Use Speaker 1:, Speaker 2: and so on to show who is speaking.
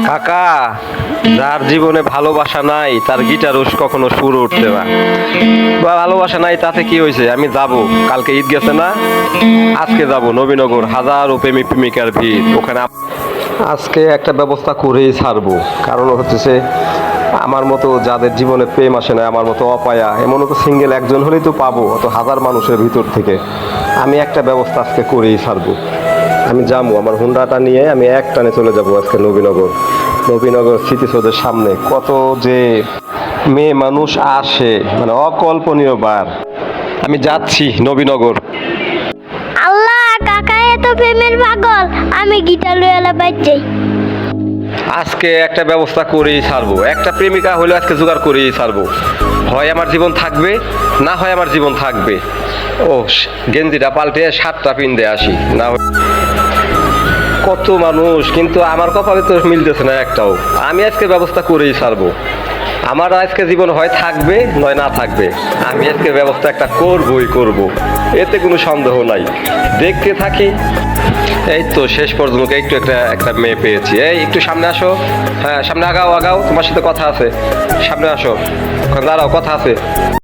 Speaker 1: কাকা, যার জীবনে ভালোবাসা নাই তার গিটার কখনো সুর উঠছে না। বা ভালোবাসা নাই তাতে কি হয়েছে, আমি যাব, কালকে ঈদ গেছে না, আজকে যাব নবীনগর, হাজারো প্রেমিক প্রেমিকার ভিড় ওখানে। আজকে একটা ব্যবস্থা করেই ছাড়বো, কারণ হচ্ছে আমার মতো যাদের জীবনে প্রেম আসে না, আমার মতো অপায়া, এমনও তো সিঙ্গেল একজন হলেই তো পাবো অত হাজার মানুষের ভিতর থেকে। আমি একটা ব্যবস্থা আজকে করেই ছাড়বো। আমি যাবো, আমার হুন্ডাটা নিয়ে আমি এক টানে চলে যাব আজকে নবীনগর। নবীনগর স্মৃতিসৌধের সামনে কত যে মেয়ে মানুষ আসে, মানে অকল্পনীয় বার। আমি যাচ্ছি নবীনগর।
Speaker 2: আল্লাহ, কাকা এত প্রেমের পাগল, আমি গিটার লইয়ালা বাজছি।
Speaker 1: আজকে একটা ব্যবস্থা করেই ছাড়বো, একটা প্রেমিকা হলে আজকে জোগাড় করেই ছাড়বো। হয় আমার জীবন থাকবে, না হয় আমার জীবন থাকবে। ও, গেঞ্জিটা পাল্টে শার্টটা পিনতে আসি না। কত মানুষ, কিন্তু আমার কপালে তো মিলতেছে না একটাও। আমি আজকে ব্যবস্থা করেই ছাড়বো। আমার আজকে জীবন হয় থাকবে নয় না থাকবে, আমি আজকে ব্যবস্থা একটা করবই করব, এতে কোনো সন্দেহ নাই। দেখতে থাকি। এই তো শেষ পর্যন্ত একটু একটা একটা মেয়ে পেয়েছি। এই একটু সামনে আসো। হ্যাঁ, সামনে আগাও আগাও, তোমার সাথে কথা আছে। সামনে আসো, দাঁড়াও, কথা আছে।